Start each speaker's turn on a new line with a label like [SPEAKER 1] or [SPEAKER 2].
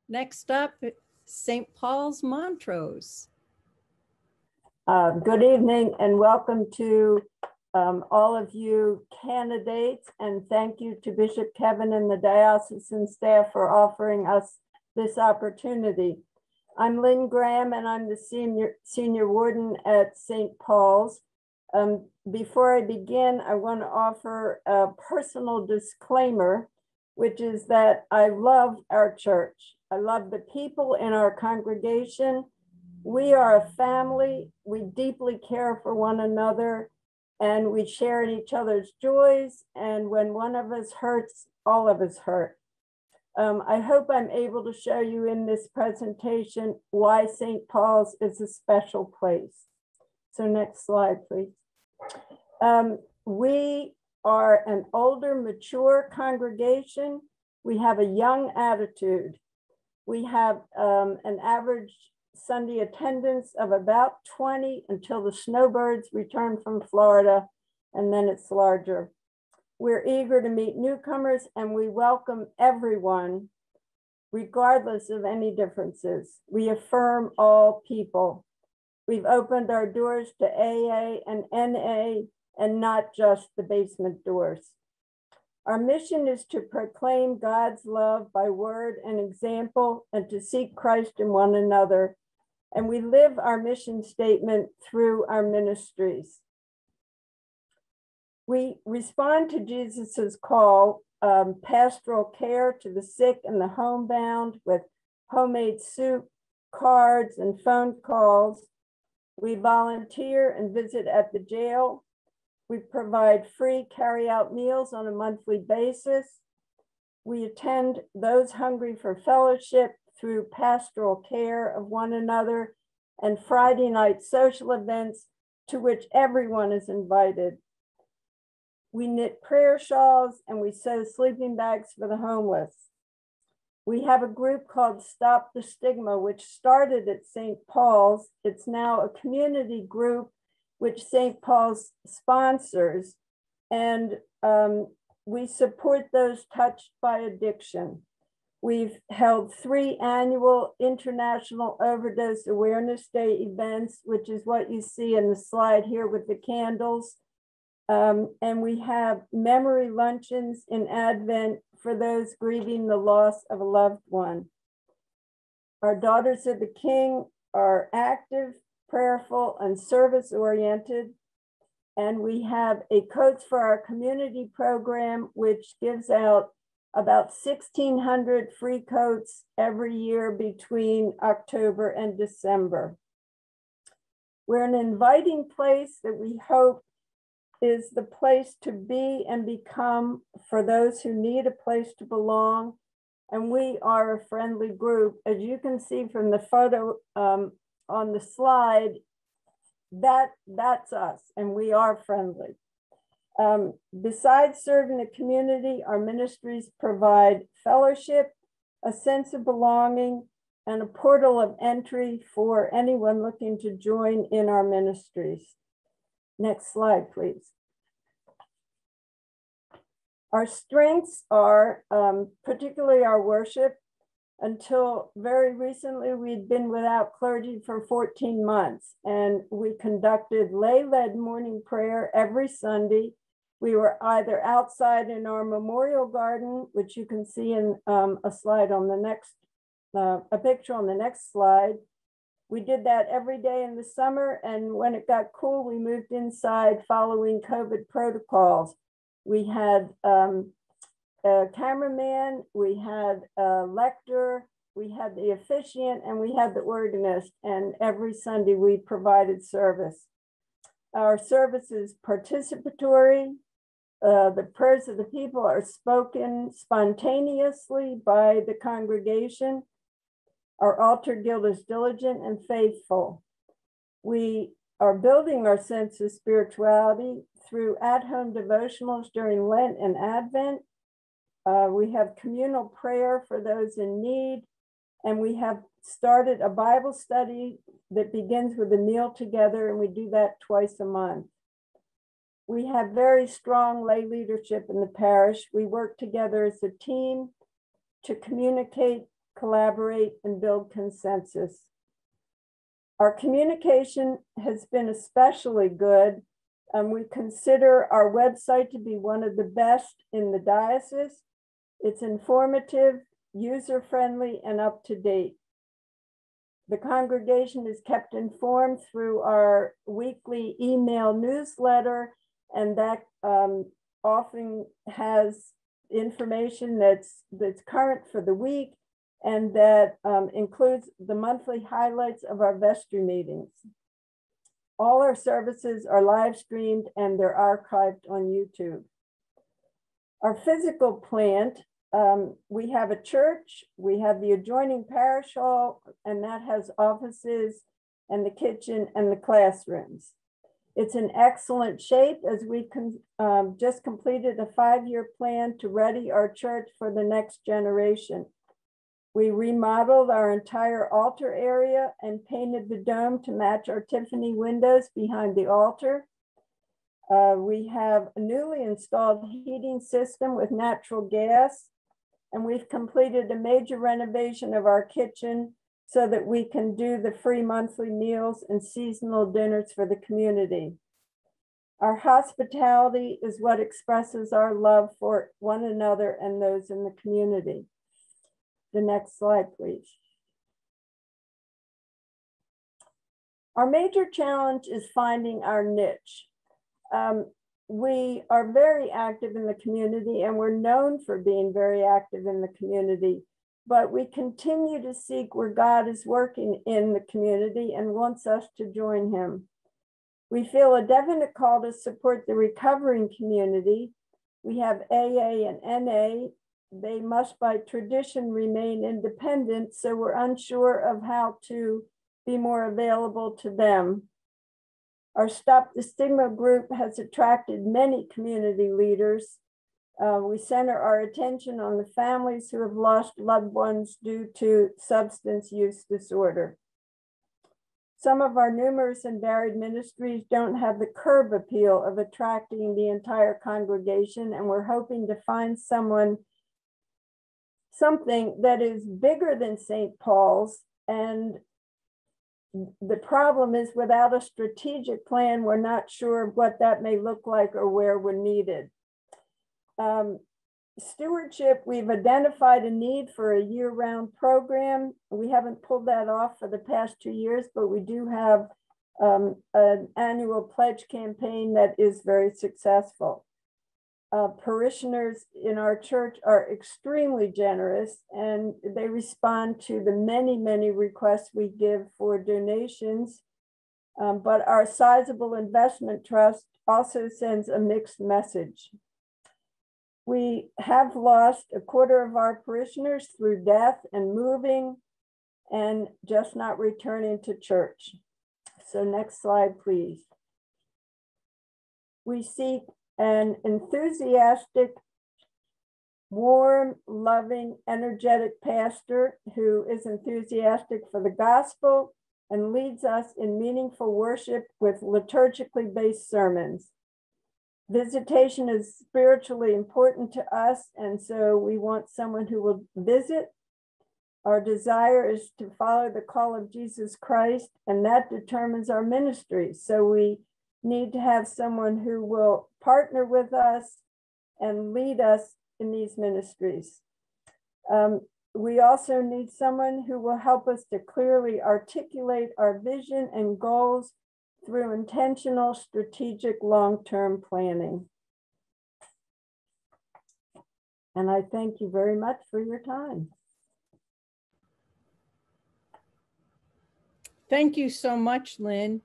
[SPEAKER 1] Next up, St. Paul's, Montrose.
[SPEAKER 2] Good evening and welcome to all of you candidates, and thank you to Bishop Kevin and the diocesan staff for offering us this opportunity. I'm Lynn Graham and I'm the senior warden at St. Paul's. Before I begin, I want to offer a personal disclaimer, which is that I love our church. I love the people in our congregation. We are a family. We deeply care for one another and we share in each other's joys. And when one of us hurts, all of us hurt. I hope I'm able to show you in this presentation why St. Paul's is a special place. So next slide, please. We are an older, mature congregation. We have a young attitude. We have an average Sunday attendance of about 20 until the snowbirds return from Florida, and then it's larger. We're eager to meet newcomers and we welcome everyone, regardless of any differences. We affirm all people. We've opened our doors to AA and NA and not just the basement doors. Our mission is to proclaim God's love by word and example and to seek Christ in one another. And we live our mission statement through our ministries. We respond to Jesus's call, pastoral care to the sick and the homebound with homemade soup, cards, and phone calls. We volunteer and visit at the jail. We provide free carry-out meals on a monthly basis. We attend those hungry for fellowship through pastoral care of one another and Friday night social events to which everyone is invited. We knit prayer shawls and we sew sleeping bags for the homeless. We have a group called Stop the Stigma, which started at St. Paul's. It's now a community group which St. Paul's sponsors, and we support those touched by addiction. We've held 3 annual International Overdose Awareness Day events, which is what you see in the slide here with the candles. And we have memory luncheons in Advent for those grieving the loss of a loved one. Our Daughters of the King are active, prayerful, and service-oriented. And we have a Coats for Our Community program, which gives out about 1,600 free coats every year between October and December. We're an inviting place that we hope is the place to be and become for those who need a place to belong. And we are a friendly group. As you can see from the photo on the slide, that's us, and we are friendly. Besides serving the community, our ministries provide fellowship, a sense of belonging, and a portal of entry for anyone looking to join in our ministries. Next slide, please. Our strengths are particularly our worship. Until very recently, we'd been without clergy for 14 months, and we conducted lay-led morning prayer every Sunday. We were either outside in our memorial garden, which you can see in a slide on the next, a picture on the next slide. We did that every day in the summer, and when it got cool, we moved inside following COVID protocols. We had a cameraman, we had a lector, we had the officiant, and we had the organist, and every Sunday we provided service. Our service is participatory. The prayers of the people are spoken spontaneously by the congregation. Our altar guild is diligent and faithful. We are building our sense of spirituality through at-home devotionals during Lent and Advent. We have communal prayer for those in need, and we have started a Bible study that begins with a meal together, and we do that twice a month. We have very strong lay leadership in the parish. We work together as a team to communicate collaborate, and build consensus. Our communication has been especially good. We consider our website to be one of the best in the diocese. It's informative, user-friendly, and up-to-date. The congregation is kept informed through our weekly email newsletter, and that often has information that's current for the week, and that includes the monthly highlights of our vestry meetings. All our services are live streamed and they're archived on YouTube. Our physical plant, we have a church, we have the adjoining parish hall, and that has offices and the kitchen and the classrooms. It's in excellent shape as we just completed a 5-year plan to ready our church for the next generation. We remodeled our entire altar area and painted the dome to match our Tiffany windows behind the altar. We have a newly installed heating system with natural gas, and we've completed a major renovation of our kitchen so that we can do the free monthly meals and seasonal dinners for the community. Our hospitality is what expresses our love for one another and those in the community. The next slide, please. Our major challenge is finding our niche. We are very active in the community, and we're known for being very active in the community, but we continue to seek where God is working in the community and wants us to join him. We feel a definite call to support the recovering community. We have AA and NA. They must by tradition remain independent, so we're unsure of how to be more available to them. Our Stop the Stigma group has attracted many community leaders. We center our attention on the families who have lost loved ones due to substance use disorder. Some of our numerous and varied ministries don't have the curb appeal of attracting the entire congregation, and we're hoping to find something that is bigger than St. Paul's. And the problem is, without a strategic plan, we're not sure what that may look like or where we're needed. Stewardship, we've identified a need for a year-round program. We haven't pulled that off for the past 2 years, but we do have an annual pledge campaign that is very successful. Parishioners in our church are extremely generous, and they respond to the many, many requests we give for donations. But our sizable investment trust also sends a mixed message. We have lost a quarter of our parishioners through death and moving and just not returning to church. So next slide, please. We seek an enthusiastic, warm, loving, energetic pastor who is enthusiastic for the gospel and leads us in meaningful worship with liturgically based sermons. Visitation is spiritually important to us, and so we want someone who will visit. Our desire is to follow the call of Jesus Christ, and that determines our ministry. So we need to have someone who will partner with us and lead us in these ministries. We also need someone who will help us to clearly articulate our vision and goals through intentional, strategic, long-term planning. And I thank you very much for your time.
[SPEAKER 1] Thank you so much, Lynn.